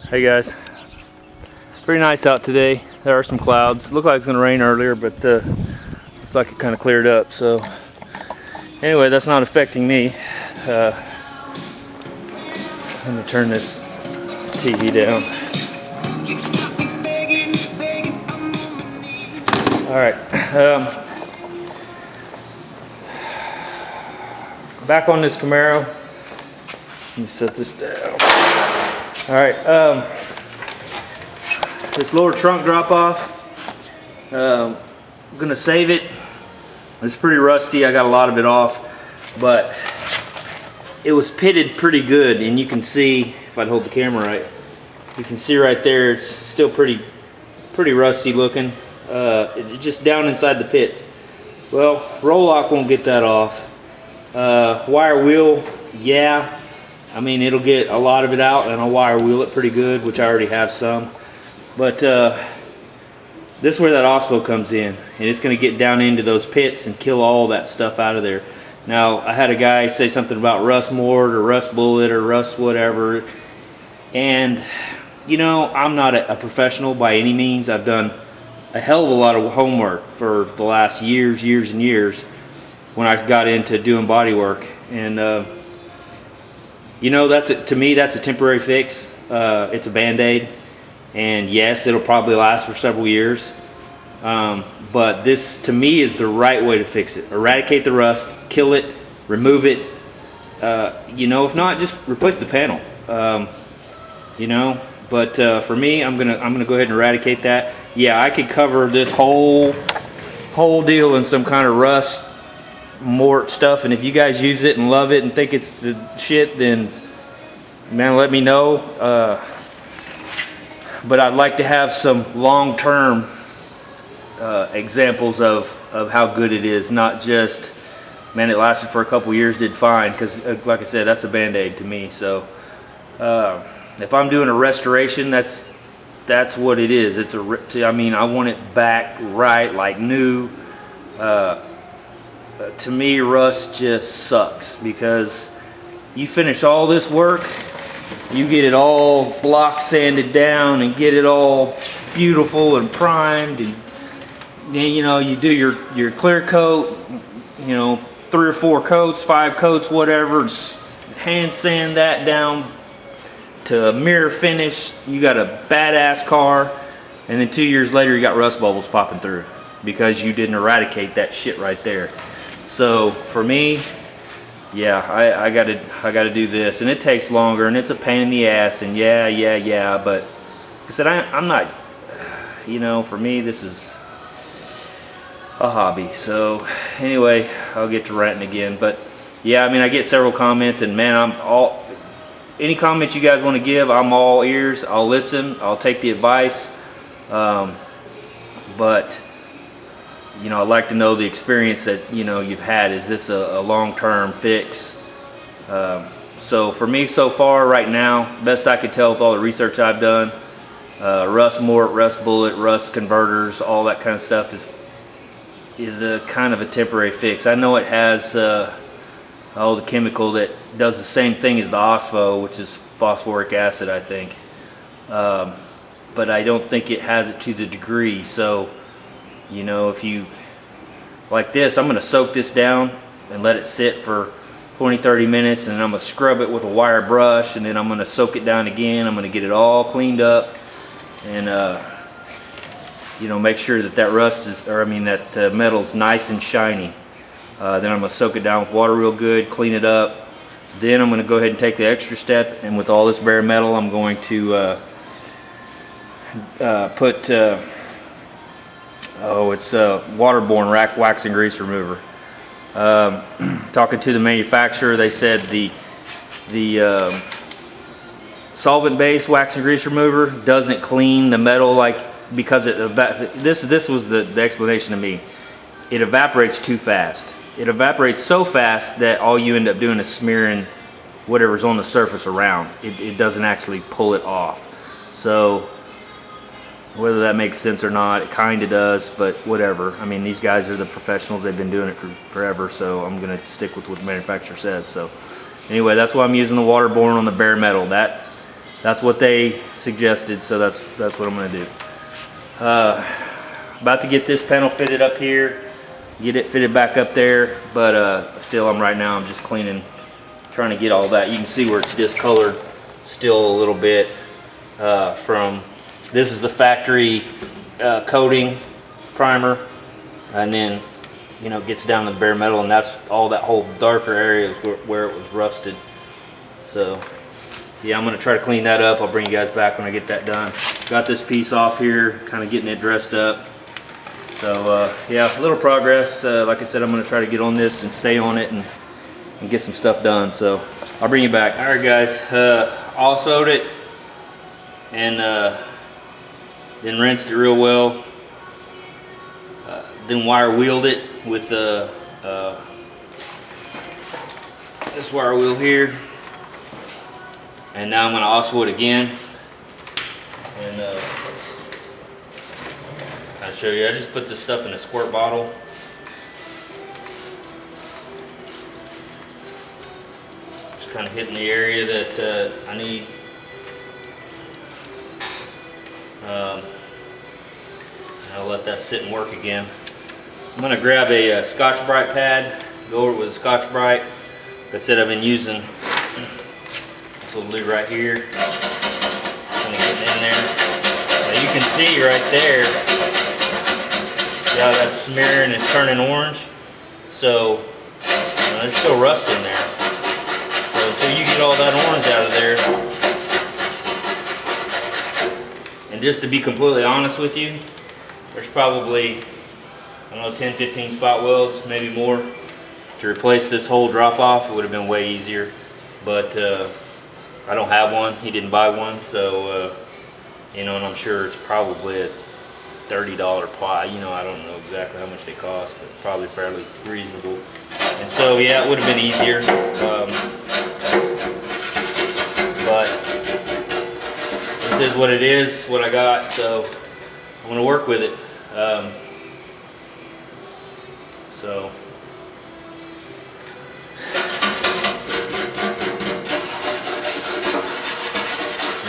Hey guys, pretty nice out today. There are some clouds. Looked like it's gonna rain earlier, but looks like it kind of cleared up. So anyway, that's not affecting me. Let me turn this TV down. All right, back on this Camaro. Let me set this down. All right, this lower trunk drop off, I'm gonna save it. It's pretty rusty. I got a lot of it off, but it was pitted pretty good, and you can see, if I hold the camera right, you can see right there it's still pretty rusty looking. It's just down inside the pits. Well, roll lock won't get that off. Wire wheel, yeah. I mean, it'll get a lot of it out, and I'll wire wheel it pretty good, which I already have some. But this is where that OSFO comes in, and it's going to get down into those pits and kill all that stuff out of there. Now, I had a guy say something about rust mort or rust bullet or rust whatever, and you know, I'm not a professional by any means. I've done a hell of a lot of homework for the last years and years when I got into doing body work, and you know, to me, that's a temporary fix. It's a Band-Aid, and yes, it'll probably last for several years. But this, to me, is the right way to fix it. Eradicate the rust, kill it, remove it. You know, if not, just replace the panel. You know, but for me, I'm gonna go ahead and eradicate that. Yeah, I could cover this whole deal in some kind of rust mort stuff, and if you guys use it and love it and think it's the shit, then man, let me know. But I'd like to have some long-term examples of how good it is, not just, man, it lasted for a couple years, did fine, because like I said, that's a Band-Aid to me. So if I'm doing a restoration, that's what it is. It's I mean, I want it back right, like new. To me, rust just sucks, because you finish all this work, you get it all block sanded down and get it all beautiful and primed, and then, you know, you do your clear coat, you know, 3 or 4 coats, 5 coats, whatever, hand sand that down to a mirror finish. You got a badass car, and then 2 years later you got rust bubbles popping through because you didn't eradicate that shit right there. So for me, yeah, I gotta do this, and it takes longer, and it's a pain in the ass, and yeah. But like I said, I'm not, you know, for me this is a hobby. So anyway, I'll get to ranting again. But yeah, I mean, I get several comments, and man, any comments you guys want to give, I'm all ears. I'll listen. I'll take the advice. But you know, I'd like to know the experience that, you know, you've had. Is this a long-term fix? So for me so far right now, best I could tell with all the research I've done, rust mort, rust bullet, rust converters, all that kind of stuff is a kind of a temporary fix. I know it has the chemical that does the same thing as the OSFO, which is phosphoric acid, I think. But I don't think it has it to the degree. So, you know, if you like this, I'm going to soak this down and let it sit for 20-30 minutes, and then I'm going to scrub it with a wire brush, and then I'm going to soak it down again. I'm going to get it all cleaned up, and you know, make sure that rust is, or I mean that metal's nice and shiny. Then I'm going to soak it down with water real good, clean it up. Then I'm going to go ahead and take the extra step, and with all this bare metal, I'm going to put it's waterborne rack wax and grease remover. Talking to the manufacturer, they said the solvent-based wax and grease remover doesn't clean the metal, like, because this was the explanation to me. It evaporates too fast. It evaporates so fast that all you end up doing is smearing whatever's on the surface around. It doesn't actually pull it off. So whether that makes sense or not, it kind of does, but whatever. I mean, these guys are the professionals. They've been doing it for forever, so I'm going to stick with what the manufacturer says. So anyway, that's why I'm using the waterborne on the bare metal. That that's what they suggested, so that's what I'm gonna do. About to get this panel fitted up here, get it fitted back up there, but still right now I'm just cleaning, trying to get all that. You can see where it's discolored still a little bit from, this is the factory coating primer, and then you know, gets down to the bare metal, and that's all, that whole darker area is where it was rusted. So yeah, I'm gonna try to clean that up. I'll bring you guys back when I get that done. Got this piece off here, kind of getting it dressed up. So yeah, a little progress. Like I said, I'm gonna try to get on this and stay on it and get some stuff done. So I'll bring you back. All right guys, also it and then rinsed it real well. Then wire wheeled it with this wire wheel here, and now I'm going to also it again, and I'll show you. I just put this stuff in a squirt bottle. Just kind of hitting the area that I need. I'll let that sit and work again. I'm going to grab a Scotch-Brite pad, go over it with a Scotch-Brite. Like I said, I've been using this little dude right here. Kind of getting in there. Now you can see right there, see how that's smearing and turning orange? So there's still rust in there. So until you get all that orange out of there, and just to be completely honest with you, there's probably, I don't know, 10, 15 spot welds, maybe more. To replace this whole drop off, it would have been way easier. But I don't have one. He didn't buy one, so you know, and I'm sure it's probably a $30 ply. You know, I don't know exactly how much they cost, but probably fairly reasonable. And so yeah, it would have been easier. But this is what it is, what I got. So I'm gonna work with it. So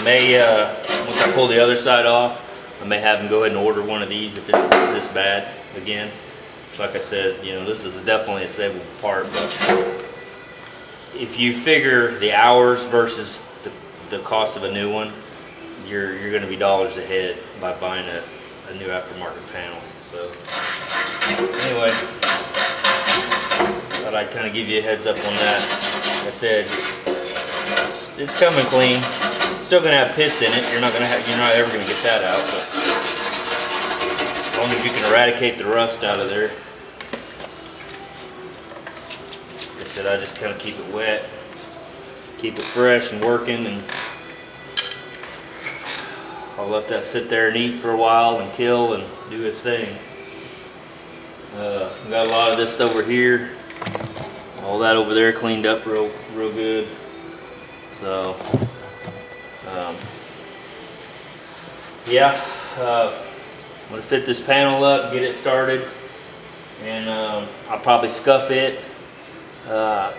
once I pull the other side off, I may have them go ahead and order one of these if it's this bad again. Which, like I said, you know, this is definitely a savable part, but if you figure the hours versus the cost of a new one, you're going to be dollars ahead by buying a new aftermarket panel. So anyway, thought I'd kind of give you a heads up on that. Like I said, it's coming clean. Still gonna have pits in it. You're not ever gonna get that out, but as long as you can eradicate the rust out of there. Like I said, I just kind of keep it wet, keep it fresh and working, and I'll let that sit there and eat for a while and kill and do its thing. We got a lot of this over here. All that over there cleaned up real good. So yeah, I'm gonna fit this panel up, get it started, and I'll probably scuff it.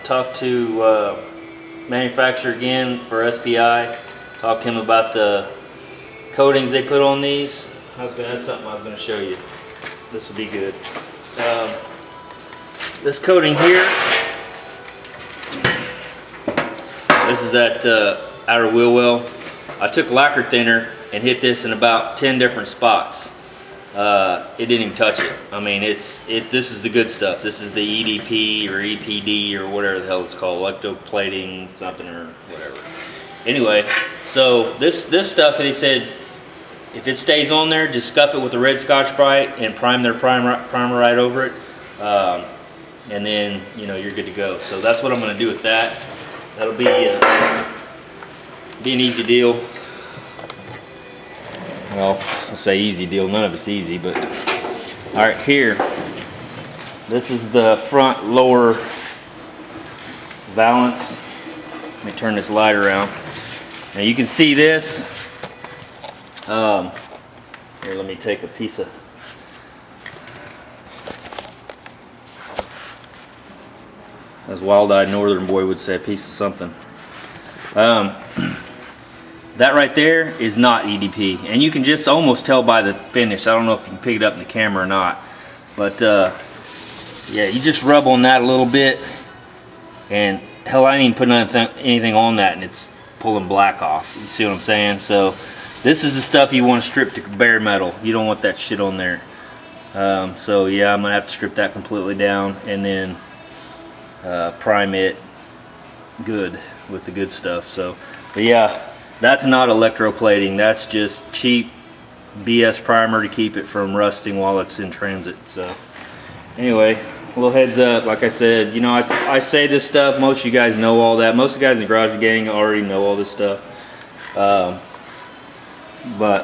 Talk to manufacturer again for SPI. Talk to him about the coatings they put on these. That's something I was gonna show you. This will be good. This coating here, this is that outer wheel well. I took lacquer thinner and hit this in about 10 different spots. It didn't even touch it. I mean, this is the good stuff. This is the EDP or EPD or whatever the hell it's called, electroplating something or whatever. Anyway, so this stuff, they said, if it stays on there, just scuff it with a red Scotch-Brite and prime their primer right over it, and then you know you're good to go. So that's what I'm going to do with that. That'll be an easy deal. Well, I'll say easy deal. None of it's easy, but all right. Here, this is the front lower valance. Let me turn this light around. Now you can see this. Here, let me take a piece of. As Wild-Eyed Northern Boy would say, a piece of something. That right there is not EDP, and you can just almost tell by the finish. I don't know if you can pick it up in the camera or not, but yeah, you just rub on that a little bit, and hell, I didn't even put anything on that, and it's pulling black off. You see what I'm saying? So this is the stuff you want to strip to bare metal. You don't want that shit on there. So yeah, I'm gonna have to strip that completely down, and then prime it good with the good stuff. So, but yeah, that's not electroplating. That's just cheap BS primer to keep it from rusting while it's in transit. So anyway, a little heads up. Like I said, you know, I say this stuff, most of you guys know all that. Most of the guys in the garage gang already know all this stuff. But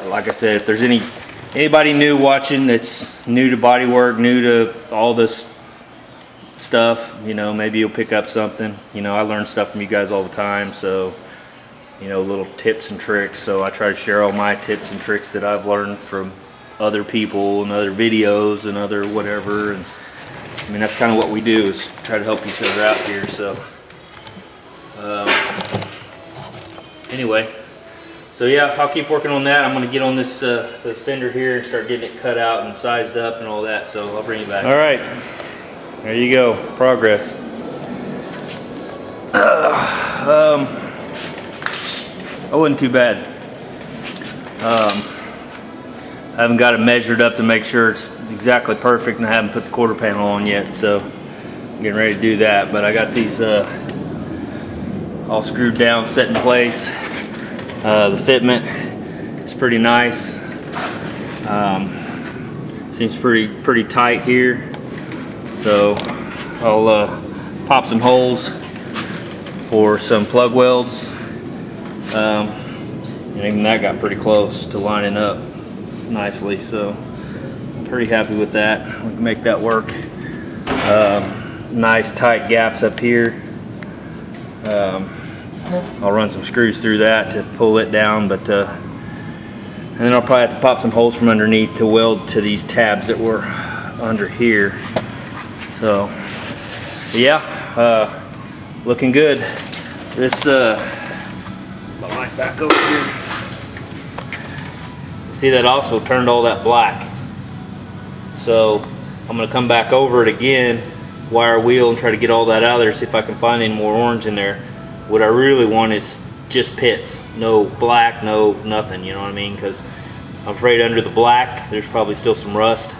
like I said, if there's anybody new watching that's new to bodywork, new to all this stuff, you know, maybe you'll pick up something. You know, I learn stuff from you guys all the time, so, you know, little tips and tricks. So I try to share all my tips and tricks that I've learned from other people and other videos and other whatever. And I mean, that's kind of what we do, is try to help each other out here. So anyway, so yeah, I'll keep working on that. I'm going to get on this fender here and start getting it cut out and sized up and all that. So I'll bring you back. All right, there you go, progress. That wasn't too bad. I haven't got it measured up to make sure it's exactly perfect, and I haven't put the quarter panel on yet, so I'm getting ready to do that. But I got these all screwed down, set in place. The fitment is pretty nice. Seems pretty tight here. So I'll pop some holes for some plug welds. And even that got pretty close to lining up nicely, so I'm pretty happy with that. We can make that work. Nice tight gaps up here. I'll run some screws through that to pull it down, but and then I'll probably have to pop some holes from underneath to weld to these tabs that were under here. So yeah, looking good. This my light back over here. See, that also turned all that black. So I'm gonna come back over it again, wire wheel, and try to get all that out of there, see if I can find any more orange in there. What I really want is just pits, no black, no nothing, you know what I mean? Because I'm afraid under the black there's probably still some rust,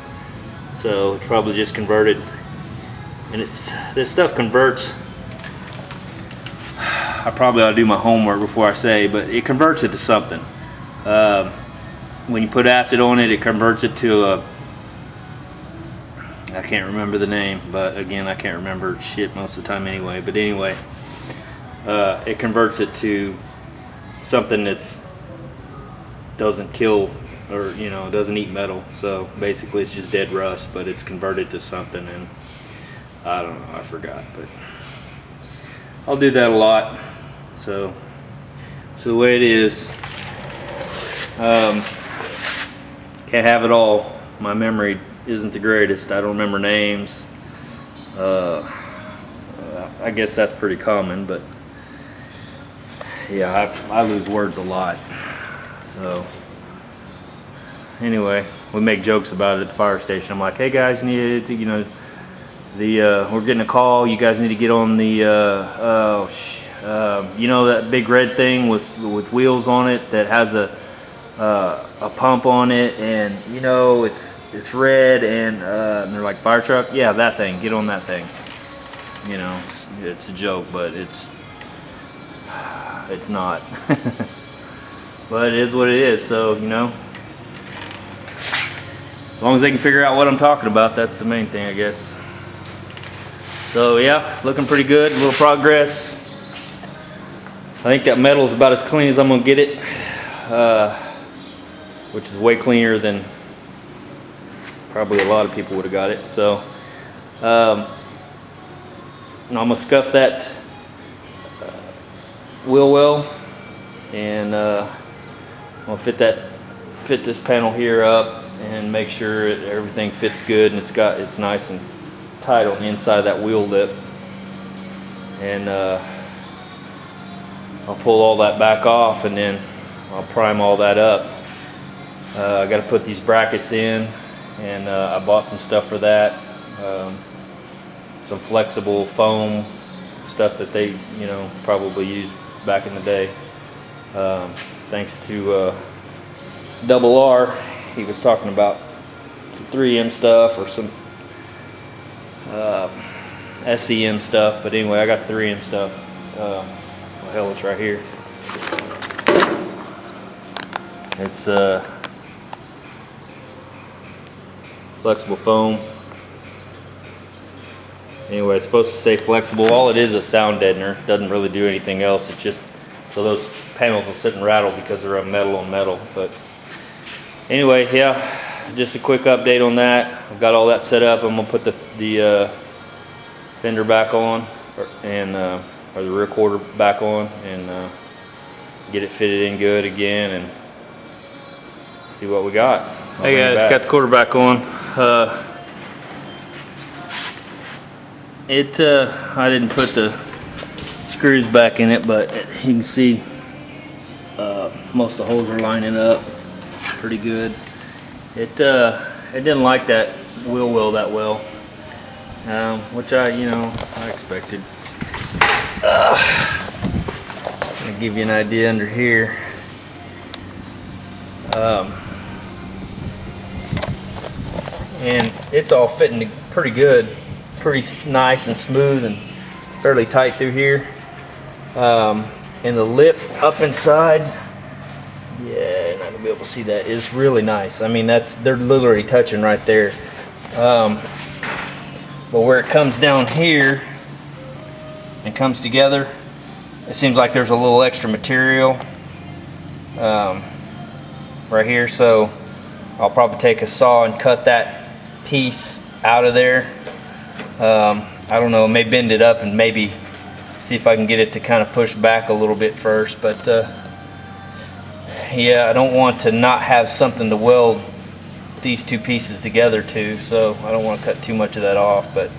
so it's probably just converted. And this stuff converts. I probably ought to do my homework before I say, but it converts it to something. When you put acid on it, it converts it to a, I can't remember the name, but again, I can't remember shit most of the time anyway. But anyway, it converts it to something that's doesn't kill, or you know, doesn't eat metal. So basically it's just dead rust, but it's converted to something, and I don't know, I forgot, but I'll do that a lot. So the way it is. Can't have it all. My memory isn't the greatest. I don't remember names. I guess that's pretty common, but yeah, I lose words a lot. So anyway, we make jokes about it at the fire station. I'm like, hey guys, you need to, you know, we're getting a call. You guys need to get on the you know, that big red thing with wheels on it that has a pump on it, and you know it's red, and they're like, fire truck? Yeah, that thing. Get on that thing. You know, it's a joke, but it's not. But it is what it is. So you know, as long as they can figure out what I'm talking about, that's the main thing, I guess. So yeah, looking pretty good. A little progress. I think that metal is about as clean as I'm gonna get it, which is way cleaner than probably a lot of people would have got it. So I'm gonna scuff that wheel well, and I'm gonna fit this panel here up and make sure everything fits good, and it's nice and tight on the inside of that wheel lip. And I'll pull all that back off, and then I'll prime all that up. I got to put these brackets in, and I bought some stuff for that. Some flexible foam stuff that they, you know, probably used back in the day. Thanks to Double R, he was talking about some 3M stuff or some SEM stuff, but anyway, I got 3M stuff. Well, hell, it's right here. It's flexible foam. Anyway, it's supposed to say flexible. All it is a sound deadener. It doesn't really do anything else. It's just so those panels will sit and rattle because they're a metal on metal. But anyway, yeah, just a quick update on that. I've got all that set up. I'm gonna put the fender back on, or the rear quarter back on, and get it fitted in good again, and see what we got. Hey guys, got the quarter back on. I didn't put the screws back in it, but you can see most of the holes are lining up pretty good. It didn't like that wheel well that well, which I expected. I'll give you an idea under here. And it's all fitting pretty good, pretty nice and smooth and fairly tight through here. And the lip up inside, yeah, you're not gonna be able to see that, is really nice. I mean, they're literally touching right there. But where it comes down here and comes together, it seems like there's a little extra material right here, so I'll probably take a saw and cut that piece out of there. I don't know, may bend it up and maybe see if I can get it to kind of push back a little bit first, but yeah, I don't want to not have something to weld these two pieces together to, so I don't want to cut too much of that off. But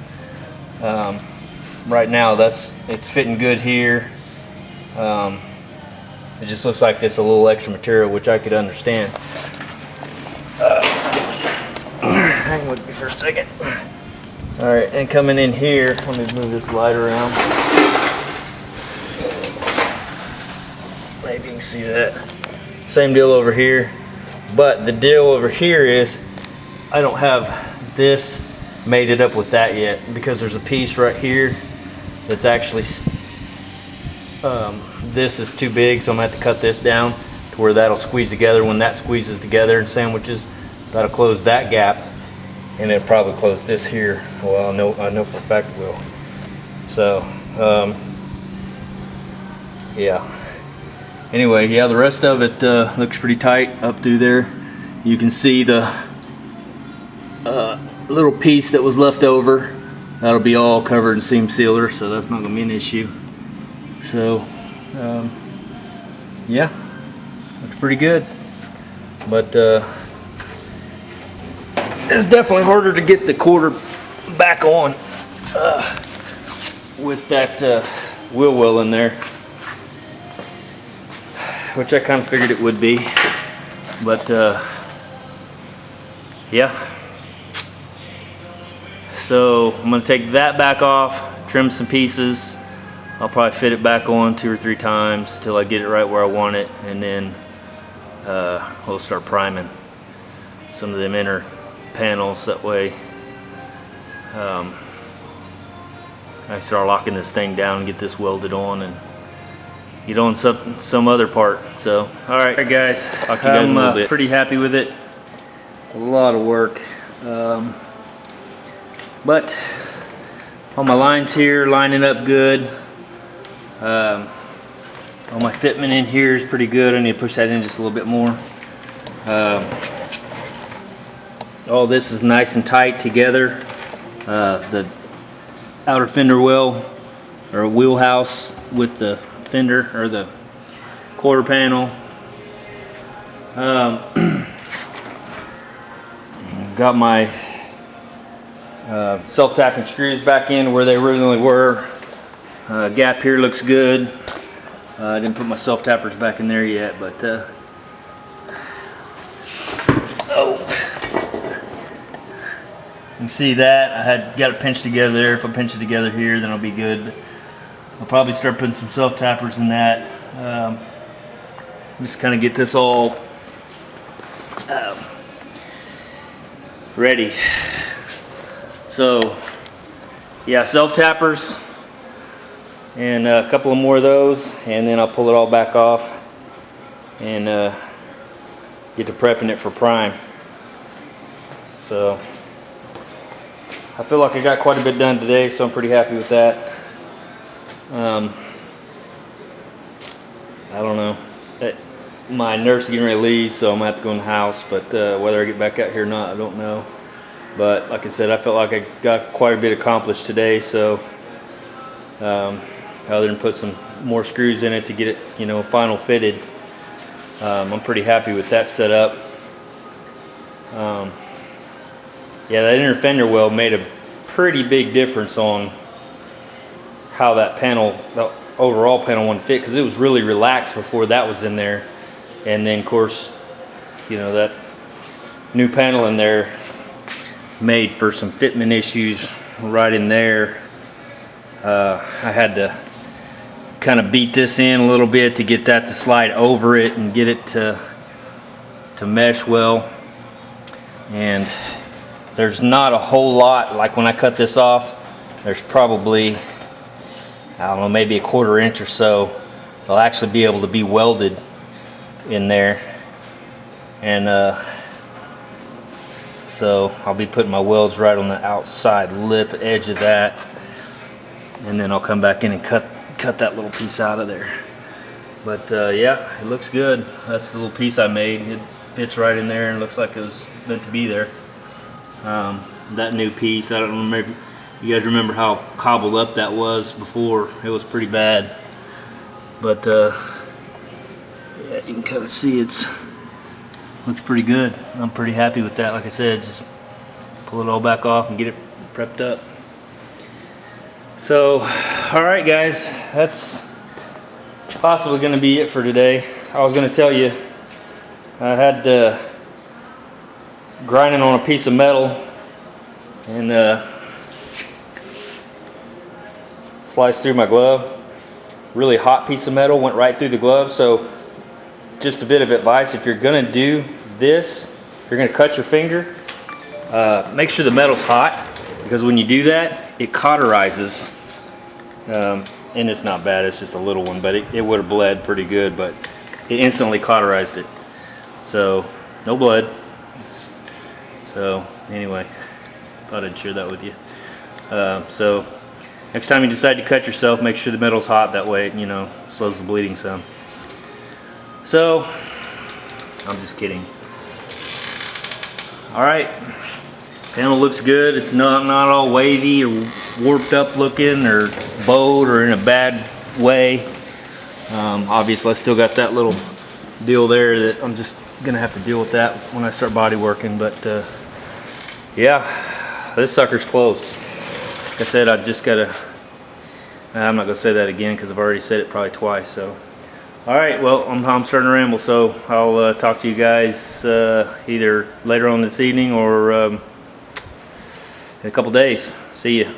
right now it's fitting good here. It just looks like it's a little extra material, which I could understand. Hang with me for a second. All right, and coming in here, let me move this light around. Maybe you can see that. Same deal over here, but the deal over here is I don't have this mated up with that yet, because there's a piece right here that's actually this is too big, so I'm gonna have to cut this down to where that'll squeeze together. When that squeezes together and sandwiches, that'll close that gap, and it'll probably close this here. Well, I know for a fact it will. So yeah, anyway, yeah, the rest of it looks pretty tight up through there. You can see the little piece that was left over. That'll be all covered in seam sealer, so that's not gonna be an issue. So yeah, looks pretty good, but it's definitely harder to get the quarter back on with that wheel well in there, which I kind of figured it would be. But yeah, so I'm going to take that back off, trim some pieces. I'll probably fit it back on 2 or 3 times till I get it right where I want it, and then we'll start priming some of them inner panels. That way I start locking this thing down and get this welded on and get on some other part. So alright guys, talk to you guys in a little bit. Pretty happy with it. A lot of work, but all my lines here lining up good. All my fitment in here is pretty good. I need to push that in just a little bit more. All this is nice and tight together. The outer fender well or wheelhouse with the fender or the quarter panel. Got my self-tapping screws back in where they originally were. Gap here looks good. I didn't put my self-tappers back in there yet, but can see that I got it pinched together there. If I pinch it together here, then I'll be good. I'll probably start putting some self-tappers in that. Just kind of get this all ready. So yeah, self-tappers and a couple of more of those, and then I'll pull it all back off and get to prepping it for prime. So I feel like I got quite a bit done today, so I'm pretty happy with that. I don't know. My nurse is getting ready to leave, so I'm gonna have to go in the house, but whether I get back out here or not, I don't know. But like I said, I felt like I got quite a bit accomplished today, so other than put some more screws in it to get it, you know, final fitted, I'm pretty happy with that setup. Yeah, that inner fender well made a pretty big difference on how that panel, the overall panel, wouldn't fit, because it was really relaxed before that was in there. And then of course, you know, that new panel in there made for some fitment issues right in there. I had to kind of beat this in a little bit to get that to slide over it and get it to mesh well. And there's not a whole lot, like when I cut this off, there's probably, I don't know, maybe a 1/4 inch or so they'll actually be able to be welded in there. And so I'll be putting my welds right on the outside lip edge of that, and then I'll come back in and cut that little piece out of there. But yeah, it looks good. That's the little piece I made. It fits right in there and looks like it was meant to be there. That new piece, I don't remember if you guys remember how cobbled up that was before. It was pretty bad, but yeah, you can kind of see looks pretty good. I'm pretty happy with that. Like I said, just pull it all back off and get it prepped up. So alright guys, that's possibly going to be it for today. I was going to tell you I had grinding on a piece of metal and sliced through my glove. Really hot piece of metal went right through the glove. So just a bit of advice, if you're gonna do this, if you're gonna cut your finger, make sure the metal's hot, because when you do that, it cauterizes. And it's not bad, it's just a little one, but it would have bled pretty good, but it instantly cauterized it. So no blood. So anyway, thought I'd share that with you. So next time you decide to cut yourself, make sure the metal's hot. That way, you know, slows the bleeding some. So I'm just kidding. All right, panel looks good. It's not all wavy or warped up looking or bowed or in a bad way. Obviously, I still got that little deal there that I'm just gonna have to deal with that when I start body working. But yeah, this sucker's close. Like I said, I just gotta, I'm not gonna say that again because I've already said it probably twice. So all right, well, I'm starting to ramble, so I'll talk to you guys either later on this evening or in a couple days. See ya.